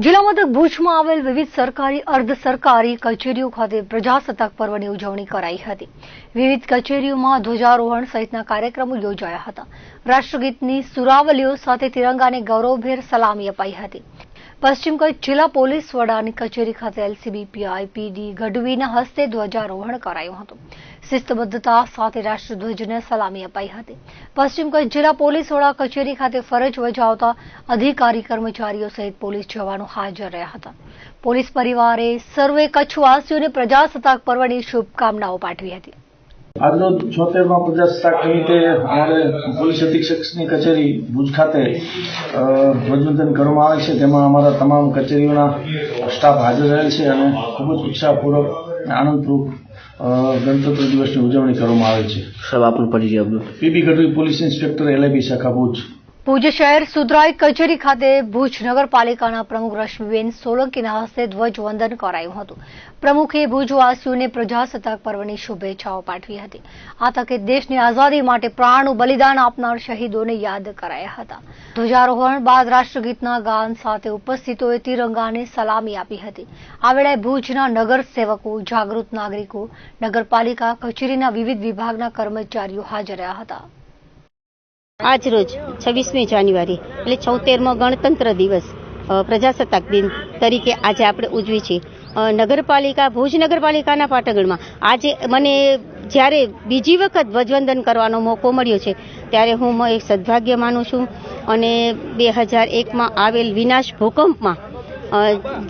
જિલ્લા મથક ભુજમાં આવેલ વિવિધ સરકારી અર્ધ સરકારી કચેરીઓ ખાતે પ્રજાસત્તાક પર્વની ઉજવણી કરાઈ હતી। વિવિધ કચેરીઓમાં ધ્વજારોહણ સહિતના કાર્યક્રમો યોજાયા હતા। રાષ્ટ્રગીતની સુરાવલીઓ સાથે તિરંગાને ગૌરવભેર સલામી અપાઈ હતી। પશ્ચિમ કચ્છ જિલ્લા પોલીસ વડાની કચેરી ખાતે એલસીબી પીઆઈ પીડી ગઢવીના હસ્તે ધ્વજારોહણ કરાયું હતું। શિસ્તબદ્ધતા સાથે રાષ્ટ્રધ્વજને સલામી અપાઈ હતી। પશ્ચિમ કચ્છ જિલ્લા પોલીસ વડા કચેરી ખાતે ફરજ બજાવતા અધિકારી કર્મચારીઓ સહિત પોલીસ જવાનો હાજર રહ્યા હતા। પોલીસ પરિવારે સર્વે કચ્છવાસીઓને પ્રજાસત્તાક પર્વની શુભકામનાઓ પાઠવી હતી। आज रोज 76 प्रजासत्ताक निमित्ते अमारे पोलीस अधीक्षकनी कचेरी भुज खाते ध्वजवंदन करवामां आवे छे। तेमां अमारा तमाम कचेरीओना स्टाफ हाजर रहेल छे अने खूब ज उत्साहपूर्वक आनंदपूर्वक गणतंत्र दिवसनी उजवणी करवामां आवे छे। साहेब आपनो परिचय आपजो। PB Gadhvi police inspector LIB शाखा भुज। भुज शहर सुधराई कचेरी खाते भुज नगरपालिकाना प्रमुख रश्मिबेन सोलंकीना हस्ते ध्वजवंदन करायुं हतुं। प्रमुखे भुजवासीओने प्रजासत्ताक पर्वनी शुभेच्छाओ पाठवी हती। आ तके देशनी आजादी माटे प्राणनुं बलिदान आपनार शहीदोने याद कराया हता। ध्वजारोहण बाद राष्ट्रगीतना गान साथे उपस्थितोए तिरंगाने सलामी आपी हती। आ वेळाए भुजना नगर सेवको, जागृत नागरिको, नगरपालिका कचेरीना विविध विभागना कर्मचारीओ हाजर रह्या हता। आज रोज 26મી જાન્યુઆરી એટલે 76મો ગણતંત્ર દિવસ પ્રજાસત્તાક દિન તરીકે આજે આપણે ઉજવી છે। નગરપાલિકા ભુજ નગરપાલિકાના પાટગઢમાં આજે મને જ્યારે બીજી વખત ધ્વજવંદન કરવાનો મોકો મળ્યો છે ત્યારે હું એક સદભાગ્ય માનું છું અને 2001માં આવેલ વિનાશ ભૂકંપમાં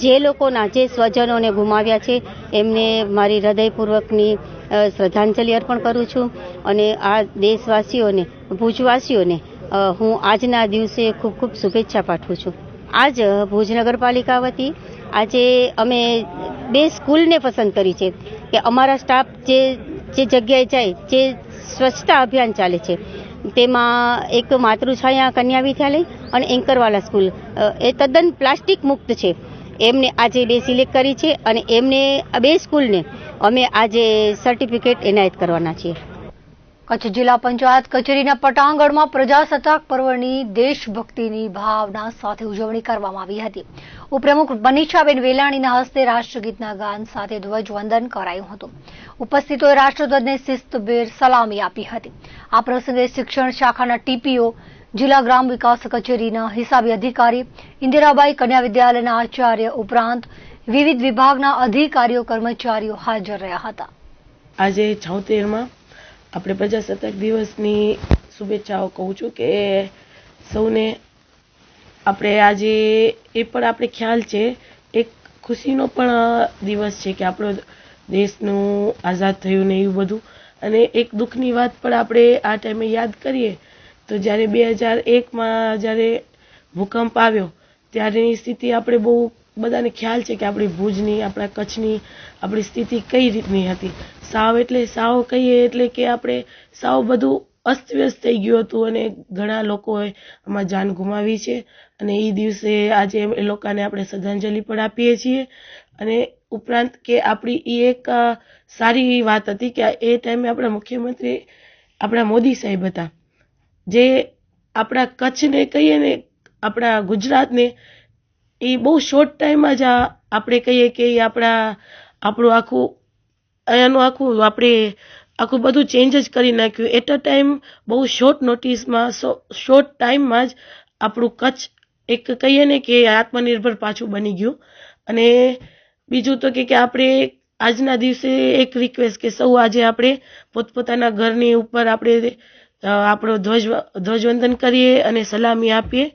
જે લોકોના જે સ્વજનોને ગુમાવ્યા છે એમને મારી હૃદયપૂર્વકની શ્રદ્ધાંજલિ અર્પણ કરું છું અને આ દેશવાસીઓને ભુજવાસીઓને હું આજના દિવસે ખૂબ ખૂબ શુભેચ્છા પાઠવું છું। આજ ભુજ નગરપાલિકા વતી આજે અમે 2 સ્કૂલને પસંદ કરી છે કે અમારા સ્ટાફ જે જગ્યાએ જાય જે સ્વચ્છતા અભિયાન ચાલે છે તેમાં એક માતૃછાયા કન્યા વિદ્યાલય અને એન્કરવાલા સ્કૂલ એ તદ્દન પ્લાસ્ટિક મુક્ત છે। એમને આજે 2 સિલેક્ટ કરી છે અને એમને 2 સ્કૂલને અમે આજે સર્ટિફિકેટ એનાયત કરવાના છીએ। કચ્છ જિલ્લા પંચાયત કચેરીના પટાંગણમાં પ્રજાસત્તાક પર્વની દેશભક્તિની ભાવના સાથે ઉજવણી કરવામાં આવી હતી। ઉપપ્રમુખ મનીષાબેન વેલાણીના હસ્તે રાષ્ટ્રગીતના ગાન સાથે ધ્વજવંદન કરાયું હતું। ઉપસ્થિતોએ રાષ્ટ્રધ્વજને શિસ્તભેર સલામી આપી હતી। આ પ્રસંગે શિક્ષણ શાખાના ટીપીઓ, જિલ્લા ગ્રામ વિકાસ કચેરીના હિસાબી અધિકારી, ઇન્દિરાબાઈ કન્યા વિદ્યાલયના આચાર્ય ઉપરાંત વિવિધ વિભાગના અધિકારીઓ કર્મચારીઓ હાજર રહ્યા હતા। આજે 76માં આપણે પ્રજાસત્તાક દિવસની શુભેચ્છાઓ કહું છું કે સૌને આપણે આજે એ પણ આપણે ખ્યાલ છે એક ખુશીનો પણ દિવસ છે કે આપણો દેશનું આઝાદ થયું ને એવું બધું અને એક દુઃખની વાત પણ આપણે આ ટાઈમે યાદ કરીએ તો જ્યારે 2001માં જ્યારે ભૂકંપ આવ્યો ત્યારેની સ્થિતિ આપણે બહુ બધાને ખ્યાલ છે કે આપણી ભુજની આપણા કચ્છની આપણી સ્થિતિ કઈ રીતની હતી। સાવ એટલે સાવ કહીએ એટલે કે આપણે સાવ બધું અસ્તવ્યસ્ત થઈ ગયું હતું અને ઘણા લોકોએ આમાં જાન ગુમાવી છે અને એ દિવસે આજે એ લોકોને આપણે શ્રદ્ધાંજલિ પણ આપીએ છીએ અને ઉપરાંત કે આપણી એ એક સારી વાત હતી કે એ ટાઈમે આપણા મુખ્યમંત્રી આપણા મોદી સાહેબ હતા જે આપણા કચ્છને કહીએ ને આપણા ગુજરાતને એ બહુ શોર્ટ ટાઈમમાં જ આપણે કહીએ કે એ આપણું આખું અહીંયાનું આપણે આખું બધું ચેન્જ જ કરી નાખ્યું। એટ અ ટાઈમ બહુ શોર્ટ નોટિસમાં શોર્ટ ટાઈમમાં જ આપણું કચ્છ એક કહીએ ને કે આત્મનિર્ભર પાછું બની ગયું। અને બીજું તો કે આપણે આજના દિવસે એક રિક્વેસ્ટ કે સૌ આજે આપણે પોતપોતાના ઘરની ઉપર આપણે આપણો ધ્વજવંદન કરીએ અને સલામી આપીએ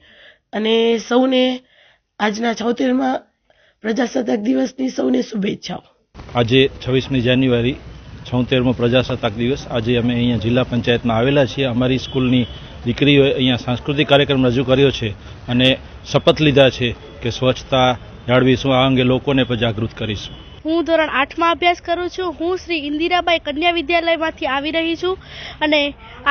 અને સૌને આજના 76માં પ્રજાસત્તાક દિવસની સૌને શુભેચ્છાઓ। આજે 26મી જાન્યુઆરી 76મો પ્રજાસત્તાક દિવસ આજે અમે અહીંયા જિલ્લા પંચાયતમાં આવેલા છીએ। અમારી સ્કૂલની દીકરીઓએ અહીંયા સાંસ્કૃતિક કાર્યક્રમ રજૂ કર્યો છે અને શપથ લીધા છે કે સ્વચ્છતા જાળવીશું, આ અંગે લોકોને પણ જાગૃત કરીશું। હું ધોરણ 8માં અભ્યાસ કરું છું। હું શ્રી ઇન્દિરાબાઈ કન્યા વિદ્યાલયમાંથી આવી રહી છું અને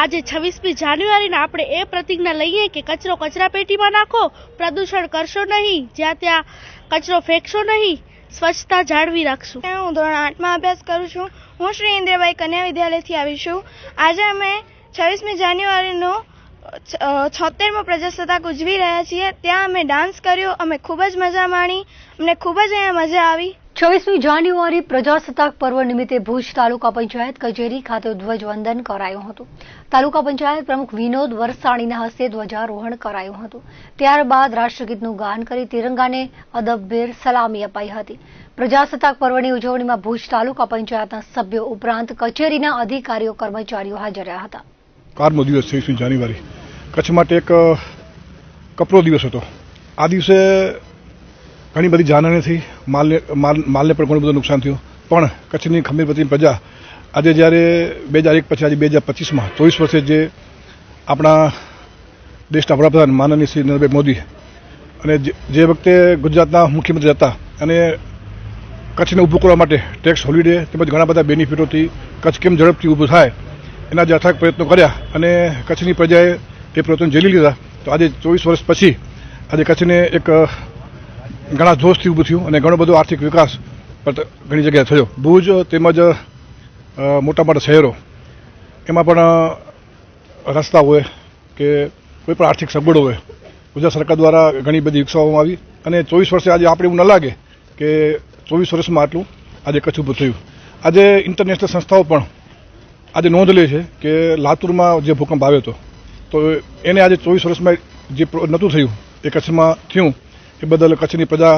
આજે 26મી જાન્યુઆરીના આપણે એ પ્રતિજ્ઞા લઈએ કે કચરો કચરાપેટીમાં નાખો, પ્રદૂષણ કરશો નહીં, જ્યાં ત્યાં કચરો ફેંકશો નહીં, સ્વચ્છતા જાળવી રાખશું। હું ધોરણ 8માં અભ્યાસ કરું છું। હું શ્રી ઇન્દિરાબાઈ કન્યા વિદ્યાલયથી આવી છું। આજે અમે 26મી જાન્યુઆરીનો 76મો પ્રજાસત્તાક ઉજવી રહ્યા છીએ. ત્યાં અમે ડાન્સ કર્યો, અમે ખૂબ જ મજા માણી, અમને ખૂબ જ અહીંયા મજા આવી. 26મી જાન્યુઆરી પ્રજાસત્તાક પર્વ નિમિત્તે ભુજ તાલુકા પંચાયત કચેરી ખાતે ધ્વજવંદન કરાયું હતું. તાલુકા પંચાયત પ્રમુખ વિનોદ વરસાણીના હસ્તે ધ્વજારોહણ કરાયું હતું. ત્યારબાદ રાષ્ટ્રગીતનું ગાન કરી તિરંગાને અદબભેર સલામી અપાઈ હતી. પ્રજાસત્તાક પર્વની ઉજવણીમાં ભુજ તાલુકા પંચાયતના સભ્યો ઉપરાંત કચેરીના અધિકારીઓ કર્મચારીઓ હાજર રહ્યા હતા. 4મો દિવસ 26મી જાન્યુઆરી કચ્છ માટે એક કપરો દિવસ હતો. આ દિવસે ઘણી બધી જાનહાની થઈ, માલને પણ ઘણું બધું નુકસાન થયું. પણ કચ્છની ખમીરવતી પ્રજા આજે જ્યારે 2001 પછી આજે 2025માં 24 વર્ષે જે આપણા દેશના વડાપ્રધાન માનનીય શ્રી નરેન્દ્રભાઈ મોદી અને જે વખતે ગુજરાતના મુખ્યમંત્રી હતા અને કચ્છને ઊભું કરવા માટે ટેક્સ હોલિડે તેમજ ઘણા બધા બેનિફિટોથી કચ્છ કેમ ઝડપથી ઊભું થાય એના જે અથાગ પ્રયત્નો કર્યા અને કચ્છની પ્રજાએ એ પ્રયત્નો ઝીલી લીધા. તો આજે 24 વર્ષ પછી આજે કચ્છને એક ઘણા જોશથી ઊભું થયું અને ઘણો બધો આર્થિક વિકાસ ઘણી જગ્યાએ થયો. ભુજ તેમજ મોટા મોટા શહેરો એમાં પણ રસ્તા હોય કે કોઈ પણ આર્થિક સગવડો હોય ગુજરાત સરકાર દ્વારા ઘણી બધી વિકસાવવામાં આવી અને 24 વર્ષે આજે આપણે એવું ન લાગે કે 24 વર્ષમાં આટલું આજે કચ્છ ઊભું થયું. આજે ઇન્ટરનેશનલ સંસ્થાઓ પણ આજે નોંધ લે છે કે લાતુરમાં જે ભૂકંપ આવ્યો હતો તો એને આજે 24 વર્ષમાં જે નહોતું થયું એ કચ્છમાં થયું. એ બદલ કચ્છની પ્રજા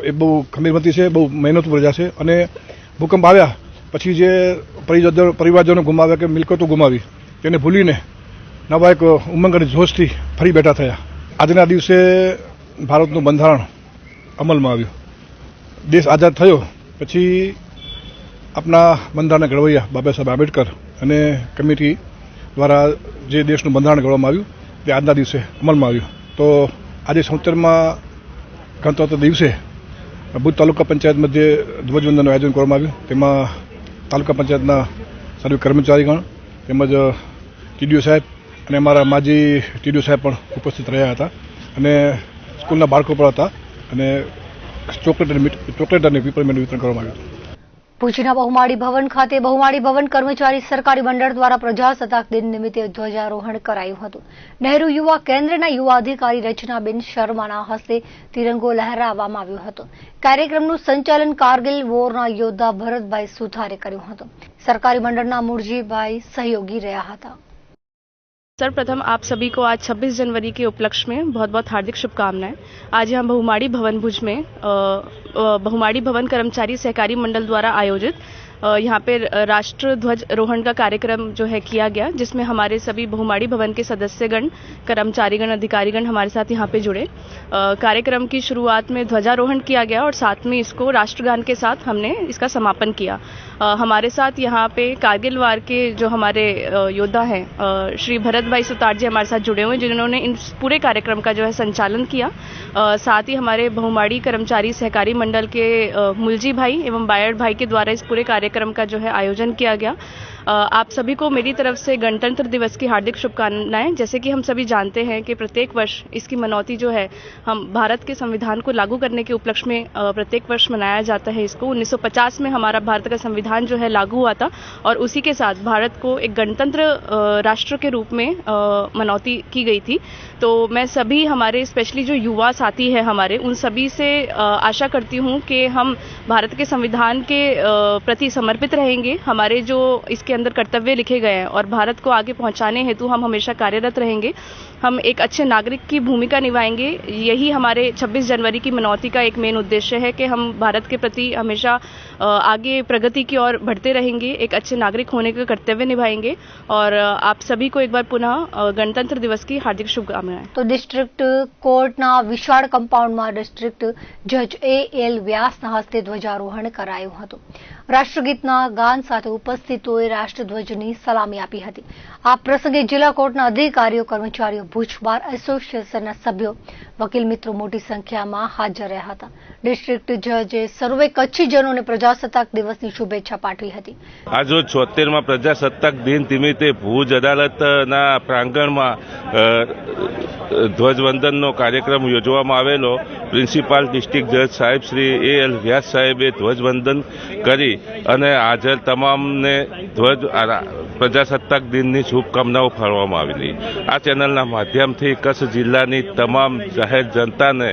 એ બહુ ખમીરવંતી છે, બહુ મહેનતુ પ્રજા છે અને ભૂકંપ આવ્યા પછી જે પરિવારજનો ગુમાવ્યા કે મિલકતો ગુમાવી તેને ભૂલીને નવા એક ઉમંગ અને જોશથી ફરી બેઠા થયા. આજના દિવસે ભારતનું બંધારણ અમલમાં આવ્યું. દેશ આઝાદ થયો પછી આપણા બંધારણના ઘડવૈયા બાબા સાહેબ આંબેડકર અને કમિટી દ્વારા જે દેશનું બંધારણ ઘડવામાં આવ્યું તે આજના દિવસે અમલમાં આવ્યું. તો આજે 76મા ગણતંત્ર દિવસે ભુજ તાલુકા પંચાયત મધ્યે ધ્વજવંદનનું આયોજન કરવામાં આવ્યું. તેમાં તાલુકા પંચાયતના સર્વે કર્મચારીગણ તેમજ ટીડીઓ સાહેબ અને અમારા માજી ટીડીઓ સાહેબ પણ ઉપસ્થિત રહ્યા હતા અને સ્કૂલના બાળકો પણ હતા અને ચોકલેટ અને પીપરમેન્ટ વિતરણ કરવામાં આવ્યું હતું. ભુજના બહુમાળી ભવન ખાતે બહુમાળી ભવન કર્મચારી સરકારી મંડળ દ્વારા પ્રજાસત્તાક દિન નિમિત્તે ધ્વજારોહણ કરાયું હતું. નહેરુ યુવા કેન્દ્રના યુવા અધિકારી રચનાબેન શર્માના હસ્તે તિરંગો લહેરાવવામાં આવ્યો હતો. કાર્યક્રમનું સંચાલન કારગિલ વોરના યોદ્ધા ભરતભાઈ સુથારે કર્યું હતું. સરકારી मंडल मुरजीभाई सहयोगी रहा था। सर्वप्रथम आप सभी को आज 26 जनवरी के उपलक्ष्य में बहुत बहुत हार्दिक शुभकामनाएं। आज यहाँ बहुमाड़ी भवन भुज में बहुमाड़ी भवन कर्मचारी सहकारी मंडल द्वारा आयोजित यहाँ पे राष्ट्र ध्वज रोहण का कार्यक्रम जो है किया गया, जिसमें हमारे सभी बहुमाड़ी भवन के सदस्यगण, कर्मचारीगण, अधिकारीगण हमारे साथ यहाँ पे जुड़े। कार्यक्रम की शुरुआत में ध्वजारोहण किया गया और साथ में इसको राष्ट्रगान के साथ हमने इसका समापन किया। हमारे साथ यहाँ पे कारगिल वार के जो हमारे योद्धा हैं श्री भरतभाई सुतार जी हमारे साथ जुड़े हुए, जिन्होंने इन पूरे कार्यक्रम का जो है संचालन किया। साथ ही हमारे बहुमाड़ी कर्मचारी सहकारी मंडल के मुलजी भाई एवं बायड़ भाई के द्वारा इस पूरे कार्यक्रम का जो है आयोजन किया गया। आप सभी को मेरी तरफ से गणतंत्र दिवस की हार्दिक शुभकामनाएं। जैसे कि हम सभी जानते हैं कि प्रत्येक वर्ष इसकी मनौती जो है हम भारत के संविधान को लागू करने के उपलक्ष्य में प्रत्येक वर्ष मनाया जाता है। इसको 1950 में हमारा भारत का संविधान जो है लागू हुआ था और उसी के साथ भारत को एक गणतंत्र राष्ट्र के रूप में मनौती की गई थी। तो मैं सभी हमारे स्पेशली जो युवा साथी है हमारे, उन सभी से आशा करती हूँ कि हम भारत के संविधान के प्रति समर्पित रहेंगे। हमारे जो इसके अंदर कर्तव्य लिखे गए हैं और भारत को आगे पहुंचाने हेतु हम हमेशा कार्यरत रहेंगे। हम एक अच्छे नागरिक की भूमिका निभाएंगे। यही हमारे 26 जनवरी की मनौती का एक मेन उद्देश्य है कि हम भारत के प्रति हमेशा आगे प्रगति की ओर बढ़ते रहेंगे, एक अच्छे नागरिक होने का कर्तव्य निभाएंगे। और आप सभी को एक बार पुनः गणतंत्र दिवस की हार्दिक शुभकामनाएं। तो डिस्ट्रिक्ट कोर्टना विशाળ કમ્પાઉન્ડમાં ડિસ્ટ્રિક્ટ જજ A.L. વ્યાસના હસ્તે ધ્વજારોહણ કરાયું હતું। રાષ્ટ્રગીતના ગાન સાથે ઉપસ્થિતોએ રાષ્ટ્રધ્વજની સલામી આપી હતી। આ પ્રસંગે જિલ્લા કોર્ટના અધિકારીઓ, કર્મચારીઓ, ભુજ બાર એસોસિએશનના સભ્યો, વકીલ મિત્રો મોટી સંખ્યામાં હાજર રહ્યા હતા। ડિસ્ટ્રિક્ટ જજે સર્વે કચ્છીજનોને પ્રજાસત્તાક દિવસની શુભેચ્છા પાઠવી હતી। આજરોજ 76મા પ્રજાસત્તાક દિન નિમિત્તે ભુજ અદાલતના પ્રાંગણમાં ધ્વજવંદનનો કાર્યક્રમ યોજવામાં આવેલો। પ્રિન્સિપાલ ડિસ્ટ્રિક્ટ જજ સાહેબ શ્રી A.L. વ્યાસ સાહેબે ધ્વજવંદન કરી અને હાજર તમામને ધ્વજ પ્રજાસત્તાક દિનની શુભકામનાઓ પાઠવવામાં આવેલી। આ ચેનલના માધ્યમથી કચ્છ જિલ્લાની તમામ જાહેર જનતાને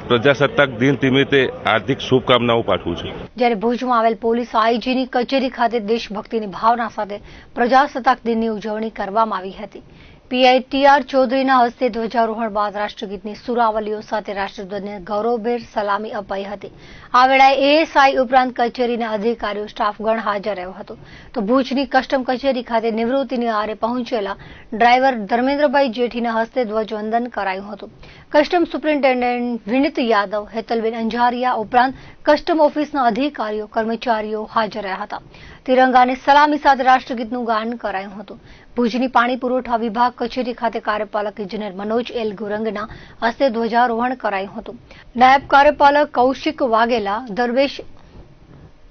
પ્રજાસત્તાક દિન નિમિત્તે હાર્દિક શુભકામનાઓ પાઠવું છું। જ્યારે ભુજમાં આવેલ પોલીસ આઈજીની કચેરી ખાતે દેશભક્તિની ભાવના સાથે પ્રજાસત્તાક દિનની ઉજવણી કરવામાં આવી હતી। પીઆઈ ટી.આર. ચૌધરીના હસ્તે ધ્વજારોહણ બાદ રાષ્ટ્રગીતની સુરાવલીઓ સાથે રાષ્ટ્રધ્વજને ગૌરવભેર સલામી અપાઈ હતી। આ વેળાએ એએસઆઈ ઉપરાંત કચેરીના અધિકારીઓ સ્ટાફગણ હાજર રહ્યો હતો તો ભુજની કસ્ટમ કચેરી ખાતે નિવૃત્તિની આરે પહોંચેલા ડ્રાઈવર ધર્મેન્દ્રભાઈ જેઠીના હસ્તે ધ્વજવંદન કરાયું હતું। કસ્ટમ સુપ્રિન્ટેન્ડન્ટ વિનીત યાદવ, હેતલબેન અંજારિયા ઉપરાંત કસ્ટમ ઓફિસના અધિકારીઓ કર્મચારીઓ હાજર રહ્યા હતા। તિરંગાને સલામી સાથે રાષ્ટ્રગીતનું ગાન કરાયું હતું। ભુજની પાણી પુરવઠા વિભાગ કચેરી ખાતે કાર્યપાલક ઇજનેર મનોજ એલ ગુરંગના હસ્તે ધ્વજારોહણ કરાયું હતું। નાયબ કાર્યપાલક કૌશિક વાઘેલા,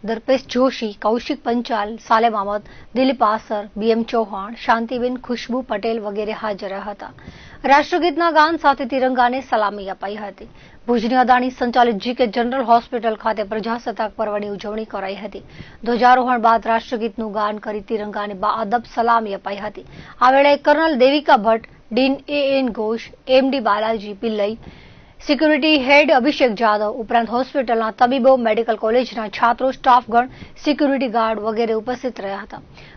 દર્પેશ જોશી, કૌશિક પંચાલ, સાલેમ અહમદ, દિલીપ આસર, બીએમ ચૌહાણ, શાંતિબેન, ખુશ્બુ પટેલ વગેરે હાજર રહ્યા હતા। રાષ્ટ્રગીતના ગાન સાથે તિરંગાને સલામી અપાઈ હતી। ભુજની અદાણી સંચાલિત જીકે જનરલ હોસ્પિટલ ખાતે પ્રજાસત્તાક પર્વની ઉજવણી કરાઈ હતી। ધ્વજારોહણ બાદ રાષ્ટ્રગીતનું ગાન કરી તિરંગાને બાઅદબ સલામી અપાઈ હતી। આ વેળાએ કર્નલ દેવિકા ભટ્ટ, ડીન એ.એન. ઘોષ, એમડી બાલાજી પિલ્લઈ, સિક્યુરિટી હેડ અભિષેક જાદવ ઉપરાંત હોસ્પિટલના તબીબો, મેડિકલ કોલેજના છાત્રો, સ્ટાફગણ, સિક્યુરિટી ગાર્ડ વગેરે ઉપસ્થિત રહ્યા હતા।